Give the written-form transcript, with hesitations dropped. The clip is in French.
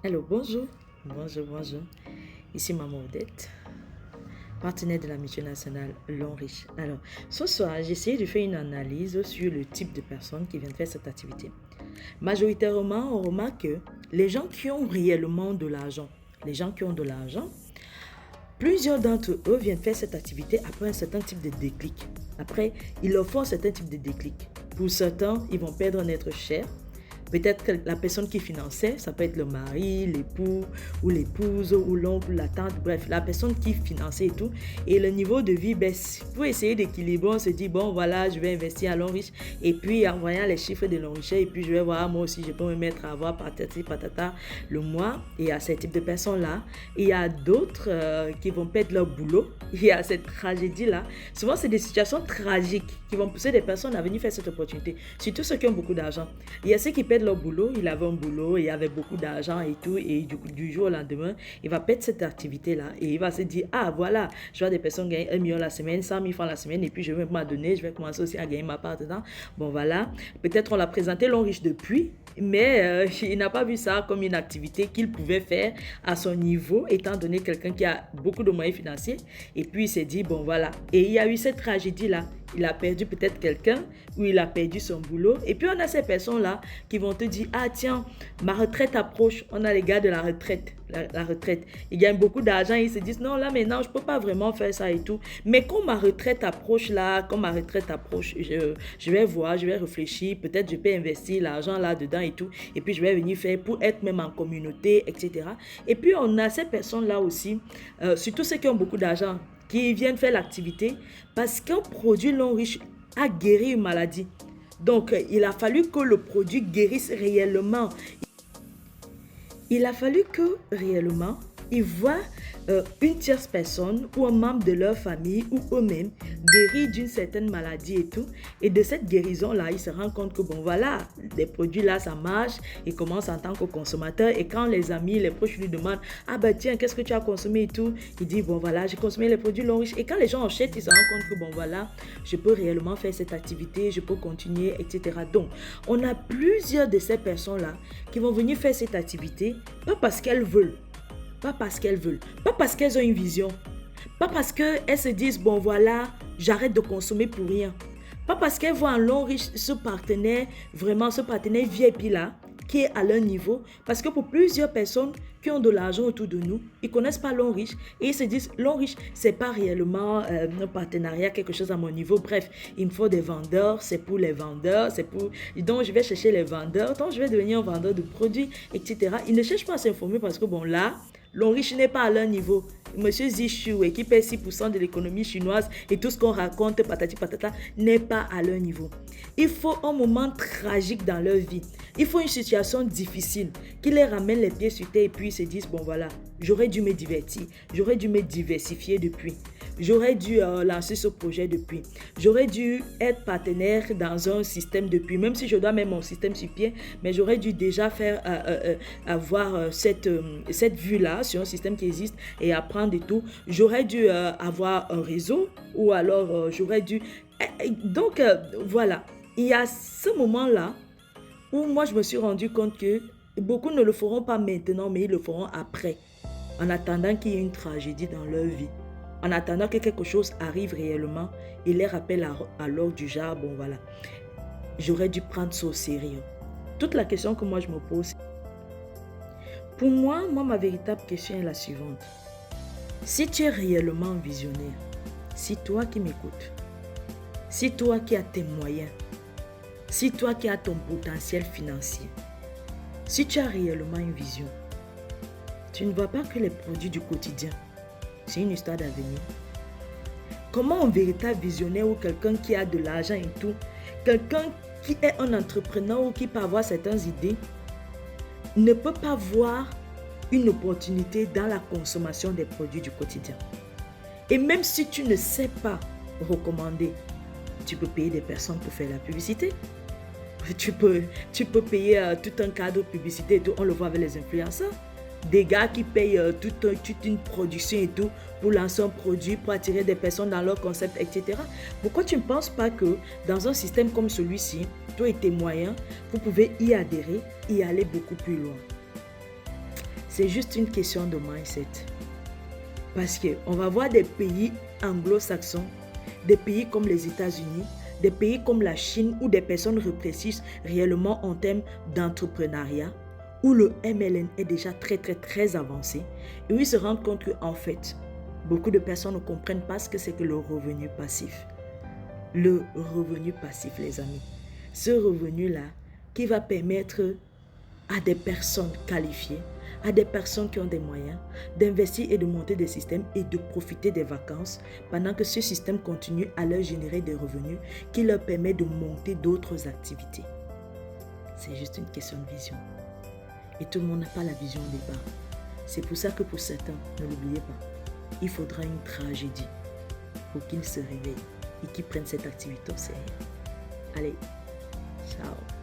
Alors, bonjour. Bonjour. Ici Maman Odette, partenaire de la mission nationale L'Enriche. Alors, ce soir, j'ai essayé de faire une analyse sur le type de personnes qui viennent faire cette activité. Majoritairement, on remarque que les gens qui ont réellement de l'argent, plusieurs d'entre eux viennent faire cette activité après un certain type de déclic. Après, ils leur font un certain type de déclic. Pour certains, ils vont perdre un être cher. Peut-être que la personne qui finançait, ça peut être le mari, l'époux ou l'épouse ou l'oncle, la tante, bref, la personne qui finançait et tout. Et le niveau de vie baisse. Pour essayer d'équilibrer, on se dit, bon voilà, je vais investir à l'enriche. Et puis en voyant les chiffres de l'enrichissement, et puis je vais voir, moi aussi, je peux me mettre à avoir patati patata le mois. Et il y a ce type de personnes-là. Il y a d'autres qui vont perdre leur boulot. Il y a cette tragédie-là. Souvent, c'est des situations tragiques qui vont pousser des personnes à venir faire cette opportunité. Surtout ceux qui ont beaucoup d'argent. Il y a ceux qui perdent leur boulot. Il avait un boulot, il avait beaucoup d'argent et tout. Et du jour au lendemain, il va perdre cette activité-là. Et il va se dire, ah voilà, je vois des personnes gagner 1 million la semaine, 100 000 francs la semaine. Et puis, je vais m'adonner, je vais commencer aussi à gagner ma part dedans. Bon, voilà. Peut-être on l'a présenté l'enriche depuis. Mais il n'a pas vu ça comme une activité qu'il pouvait faire à son niveau, étant donné quelqu'un qui a beaucoup de moyens financiers. Et puis il s'est dit, bon voilà. Et il y a eu cette tragédie-là. Il a perdu peut-être quelqu'un ou il a perdu son boulot. Et puis on a ces personnes-là qui vont te dire, ah tiens, ma retraite approche. On a les gars de la retraite. La retraite. Ils gagnent beaucoup d'argent. Ils se disent, non, là maintenant, je ne peux pas vraiment faire ça et tout. Mais quand ma retraite approche je vais voir, je vais réfléchir. Peut-être je peux investir l'argent là-dedans et tout. Et puis je vais venir faire pour être même en communauté, etc. Et puis on a ces personnes-là aussi, surtout ceux qui ont beaucoup d'argent, qui viennent faire l'activité parce qu'un produit non riche a guéri une maladie. Donc, il a fallu que le produit guérisse réellement. Il a fallu que réellement, ils voient une tierce personne ou un membre de leur famille ou eux-mêmes guéris d'une certaine maladie et tout. Et de cette guérison-là, ils se rendent compte que bon voilà, les produits-là, ça marche. Ils commencent en tant que consommateur. Et quand les amis, les proches lui demandent, ah ben tiens, qu'est-ce que tu as consommé et tout, il dit, bon voilà, j'ai consommé les produits non riches. Et quand les gens achètent, ils se rendent compte que bon voilà, je peux réellement faire cette activité, je peux continuer, etc. Donc, on a plusieurs de ces personnes-là qui vont venir faire cette activité, pas parce qu'elles veulent, pas parce qu'elles ont une vision, pas parce qu'elles se disent, bon voilà, j'arrête de consommer pour rien, pas parce qu'elles voient en long riche ce partenaire VIP là, qui est à leur niveau, parce que pour plusieurs personnes qui ont de l'argent autour de nous, ils ne connaissent pas l'homme riche et ils se disent, l'homme riche, ce n'est pas réellement un partenariat, quelque chose à mon niveau. Bref, il me faut des vendeurs, c'est pour les vendeurs, donc je vais chercher les vendeurs, donc je vais devenir un vendeur de produits, etc. Ils ne cherchent pas à s'informer parce que bon là, l'homme riche n'est pas à leur niveau. Monsieur Zishu, qui paie 6% de l'économie chinoise et tout ce qu'on raconte, patati patata, n'est pas à leur niveau. Il faut un moment tragique dans leur vie. Il faut une situation difficile qui les ramène les pieds sur terre et puis ils se disent, bon voilà, j'aurais dû me divertir, j'aurais dû me diversifier depuis. J'aurais dû lancer ce projet depuis. J'aurais dû être partenaire dans un système depuis. Même si je dois mettre mon système sur pied, mais j'aurais dû déjà avoir cette vue-là sur un système qui existe et apprendre et tout. J'aurais dû avoir un réseau ou alors j'aurais dû... Donc, voilà. Il y a ce moment-là où moi, je me suis rendu compte que beaucoup ne le feront pas maintenant, mais ils le feront après, en attendant qu'il y ait une tragédie dans leur vie. En attendant que quelque chose arrive réellement, il les rappelle alors du genre, bon voilà, j'aurais dû prendre ça au sérieux. Toute la question que moi je me pose, pour moi, ma véritable question est la suivante. Si tu es réellement visionnaire, si toi qui m'écoutes, si toi qui as tes moyens, si toi qui as ton potentiel financier, si tu as réellement une vision, tu ne vois pas que les produits du quotidien, c'est une histoire d'avenir. Comment un véritable visionnaire ou quelqu'un qui a de l'argent et tout, quelqu'un qui est un entrepreneur ou qui peut avoir certaines idées, ne peut pas voir une opportunité dans la consommation des produits du quotidien. Et même si tu ne sais pas recommander, tu peux payer des personnes pour faire la publicité. Tu peux payer tout un cadre de publicité et tout. On le voit avec les influenceurs. Des gars qui payent toute une production et tout pour lancer un produit, pour attirer des personnes dans leur concept, etc. Pourquoi tu ne penses pas que dans un système comme celui-ci, toi et tes moyens, vous pouvez y adhérer et aller beaucoup plus loin? C'est juste une question de mindset. Parce qu'on va voir des pays anglo-saxons, des pays comme les États-Unis, des pays comme la Chine où des personnes réfléchissent réellement en termes d'entrepreneuriat, où le MLM est déjà très avancé et où ils se rendent compte qu'en fait, beaucoup de personnes ne comprennent pas ce que c'est que le revenu passif. Le revenu passif, les amis. Ce revenu-là qui va permettre à des personnes qualifiées, à des personnes qui ont des moyens, d'investir et de monter des systèmes et de profiter des vacances pendant que ce système continue à leur générer des revenus qui leur permet de monter d'autres activités. C'est juste une question de vision. Et tout le monde n'a pas la vision au départ. C'est pour ça que pour certains, ne l'oubliez pas, il faudra une tragédie pour qu'ils se réveillent et qu'ils prennent cette activité au sérieux. Allez, ciao.